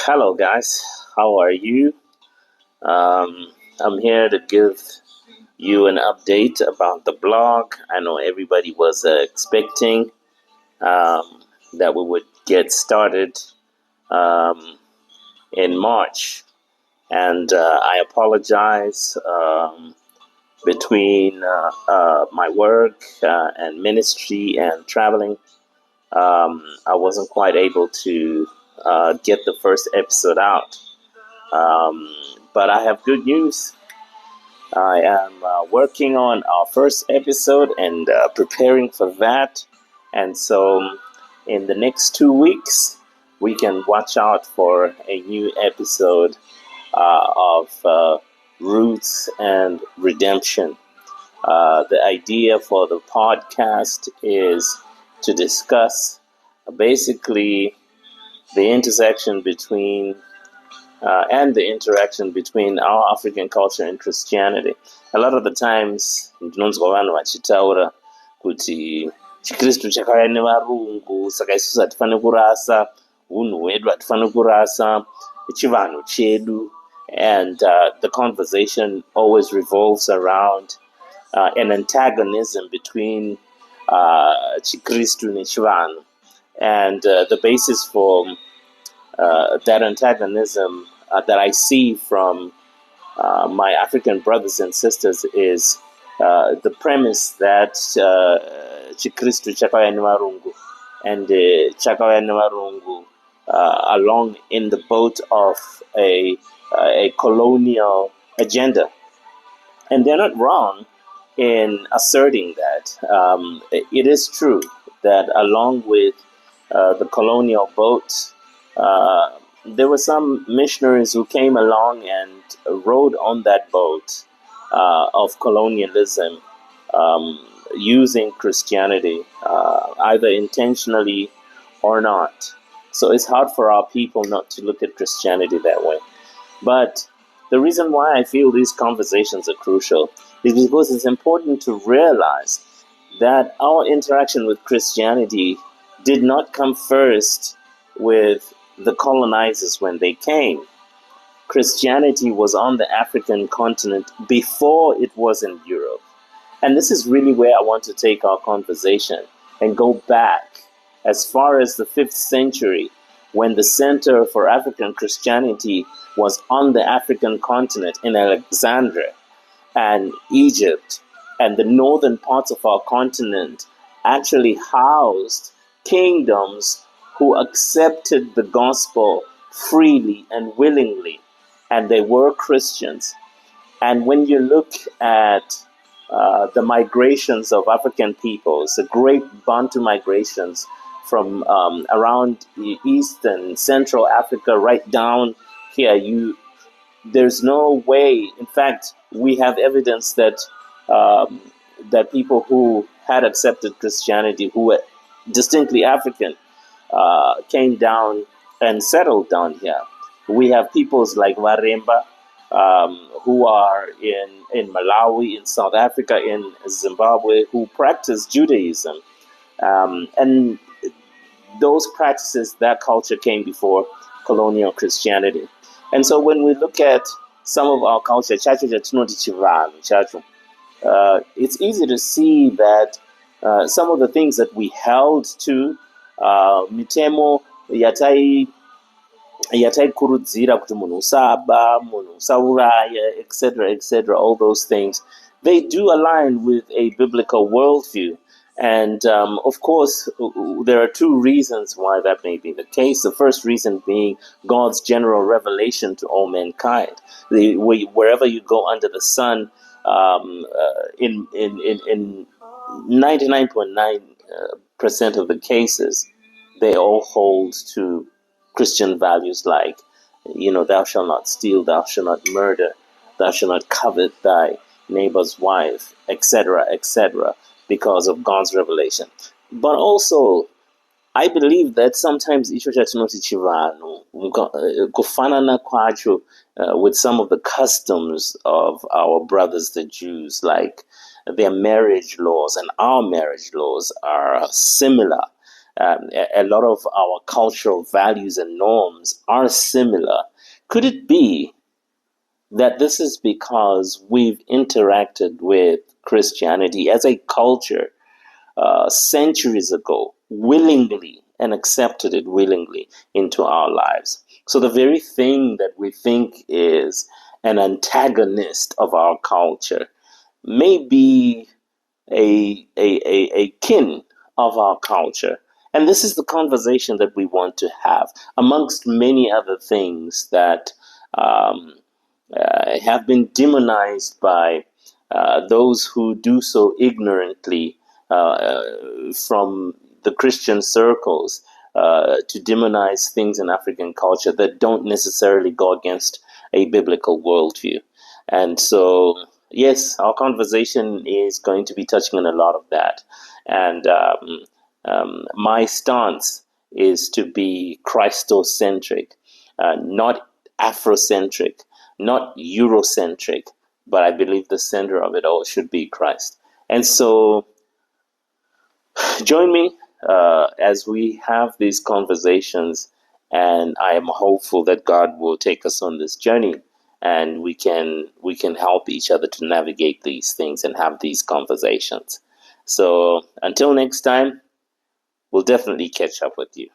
Hello, guys. How are you? I'm here to give you an update about the blog. I know everybody was expecting that we would get started um, in March, and I apologize. Between my work and ministry and traveling, I wasn't quite able to get the first episode out. Um, but I have good news. I am working on our first episode and preparing for that. And so, in the next 2 weeks, we can watch out for a new episode of Roots and Redemption. The idea for the podcast is to discuss basically the intersection between and the interaction between our African culture and Christianity. A lot of the times, ndinonzwa vanhu vachitaura kuti chikristu chakauya nevarungu, saka isusu hatifani kurasa unhu hwedu, hatifani kurasa chivanhu chedu. And the conversation always revolves around an antagonism between chikristu nechivanhu. And the basis for that antagonism that I see from my African brothers and sisters is the premise that Chikristu chakauya nevarungu and chakauya nevarungu along in the boat of a colonial agenda. And they're not wrong in asserting that. It is true that along with the colonial boat, there were some missionaries who came along and rode on that boat of colonialism using Christianity, either intentionally or not. So it's hard for our people not to look at Christianity that way. But the reason why I feel these conversations are crucial is because it's important to realize that our interaction with Christianity did not come first with the colonizers when they came. Christianity was on the African continent before it was in Europe. And this is really where I want to take our conversation and go back as far as the 5th century, when the Center for African Christianity was on the African continent in Alexandria and Egypt, and the northern parts of our continent actually housed kingdoms who accepted the gospel freely and willingly, and they were Christians. And when you look at the migrations of African peoples, the great Bantu migrations from around East and Central Africa right down here, there's no way. In fact, we have evidence that that people who had accepted Christianity, who were distinctly African, came down and settled down here. We have peoples like Waremba, who are in Malawi, in South Africa, in Zimbabwe, who practice Judaism. And those practices, that culture came before colonial Christianity. And so when we look at some of our culture, it's easy to see that some of the things that we held to, mitemo yataikurudzira kuti munhu usaba, munhu usauraya, etc., all those things, they do align with a biblical worldview. And of course, there are two reasons why that may be the case. The first reason being God's general revelation to all mankind. Wherever you go under the sun, in 99.9% of the cases, they all hold to Christian values like, thou shalt not steal, thou shalt not murder, thou shalt not covet thy neighbor's wife, etc., because of God's revelation. But also, I believe that sometimes icho chatinoti chivanhu kufanana kwacho with some of the customs of our brothers the Jews, like their marriage laws and our marriage laws are similar. a lot of our cultural values and norms are similar. Could it be that this is because we've interacted with Christianity as a culture centuries ago willingly and accepted it willingly into our lives? So the very thing that we think is an antagonist of our culture may be a kin of our culture. And this is the conversation that we want to have, amongst many other things that um, have been demonized by those who do so ignorantly from the Christian circles to demonize things in African culture that don't necessarily go against a biblical worldview. And so, yes, our conversation is going to be touching on a lot of that. And my stance is to be Christocentric, not Afrocentric, not Eurocentric, but I believe the center of it all should be Christ. And so, join me as we have these conversations, and I am hopeful that God will take us on this journey, and we can help each other to navigate these things and have these conversations. So until next time, we'll definitely catch up with you.